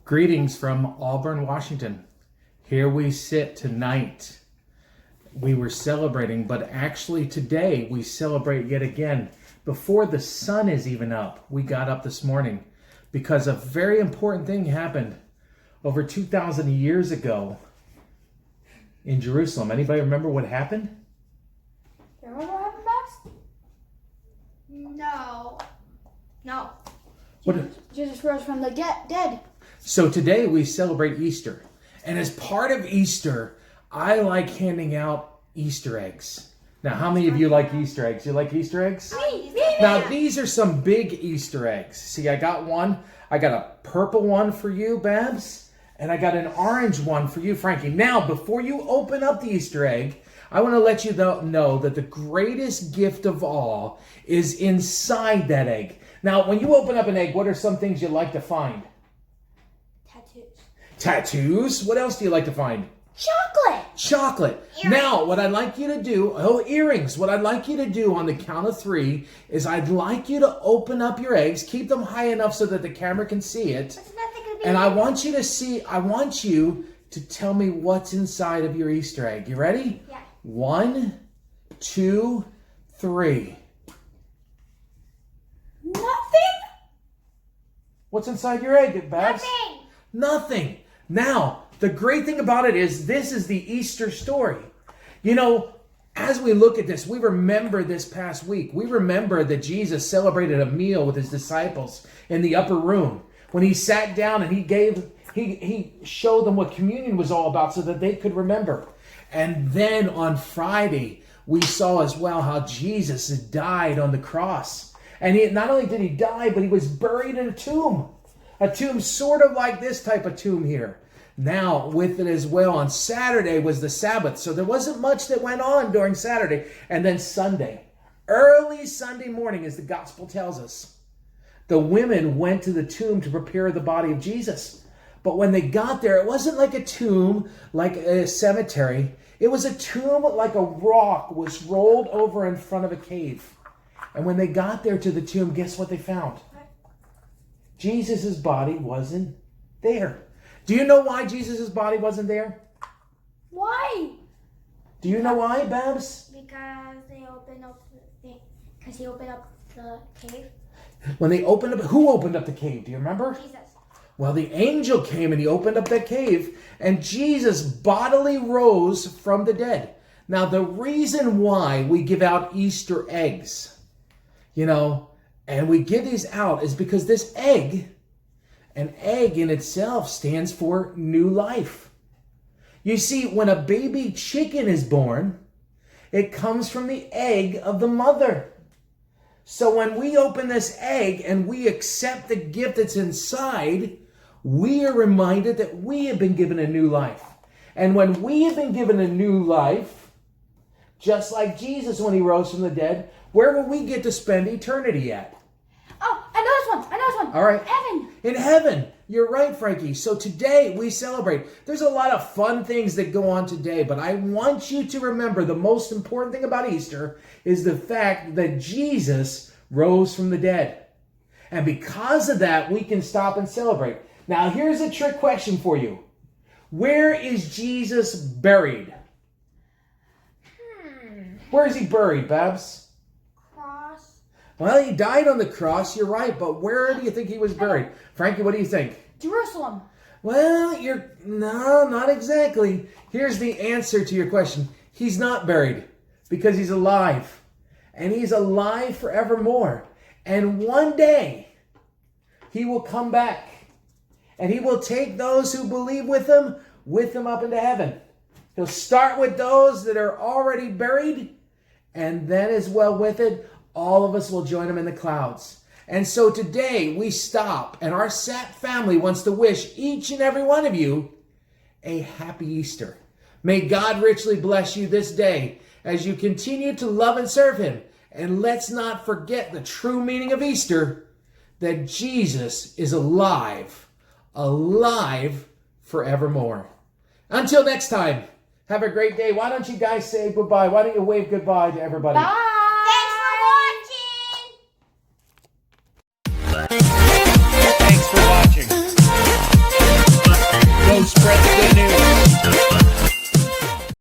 Greetings from Auburn, Washington. Here we sit tonight. We were celebrating, but actually today we celebrate yet again. Before the sun is even up, we got up this morning because a very important thing happened over 2,000 years ago in Jerusalem. Anybody remember what happened? Do you remember what happened, Max? No. Jesus rose from the dead. So today we celebrate Easter. And as part of Easter, I like handing out Easter eggs. Now, how many of you like Easter eggs? You like Easter eggs? Me. Now, these are some big Easter eggs. See, I got one. I got a purple one for you, Babs. And I got an orange one for you, Frankie. Now, before you open up the Easter egg, I want to let you know that the greatest gift of all is inside that egg. Now, when you open up an egg, what are some things you like to find? Tattoos. What else do you like to find? Chocolate. Earrings. Now, what I'd like you to do, earrings. What I'd like you to do on the count of 3 is I'd like you to open up your eggs, keep them high enough so that the camera can see it. And I want you to tell me what's inside of your Easter egg. You ready? Yeah. 1, 2, 3. Nothing? What's inside your egg, Babs? Nothing. Now, the great thing about it is this is the Easter story. You know, as we look at this, we remember this past week. We remember that Jesus celebrated a meal with his disciples in the upper room when he sat down and he showed them what communion was all about so that they could remember. And then on Friday, we saw as well how Jesus died on the cross. And not only did he die, but he was buried in a tomb. A tomb sort of like this type of tomb here. Now, with it as well, on Saturday was the Sabbath. So there wasn't much that went on during Saturday. And then Sunday, early Sunday morning, as the gospel tells us, the women went to the tomb to prepare the body of Jesus. But when they got there, it wasn't like a tomb, like a cemetery. It was a tomb like a rock was rolled over in front of a cave. And when they got there to the tomb, guess what they found? Jesus' body wasn't there. Do you know why Jesus' body wasn't there? Why? Do you know why, Babs? Because they opened up the thing. Because he opened up the cave. When they opened up, who opened up the cave? Do you remember? Jesus. Well, the angel came and he opened up that cave, and Jesus bodily rose from the dead. Now, the reason why we give out Easter eggs, and we give these out is because this egg, an egg in itself stands for new life. You see, when a baby chicken is born, it comes from the egg of the mother. So when we open this egg and we accept the gift that's inside, we are reminded that we have been given a new life. And when we have been given a new life, just like Jesus when he rose from the dead, where will we get to spend eternity at? Oh, I know this one. All right. Heaven. In heaven. You're right, Frankie. So today we celebrate. There's a lot of fun things that go on today, but I want you to remember the most important thing about Easter is the fact that Jesus rose from the dead. And because of that, we can stop and celebrate. Now, here's a trick question for you. Where is Jesus buried? Where is he buried, Babs? Cross. Well, he died on the cross, you're right, but where do you think he was buried? Frankie, what do you think? Jerusalem. Well, no, not exactly. Here's the answer to your question. He's not buried because he's alive. And he's alive forevermore. And one day, he will come back. And he will take those who believe with him up into heaven. He'll start with those that are already buried. And then as well with it, all of us will join him in the clouds. And so today we stop, and our SAT family wants to wish each and every one of you a happy Easter. May God richly bless you this day as you continue to love and serve him. And let's not forget the true meaning of Easter, that Jesus is alive forevermore. Until next time, have a great day. Why don't you guys say goodbye? Why don't you wave goodbye to everybody? Bye.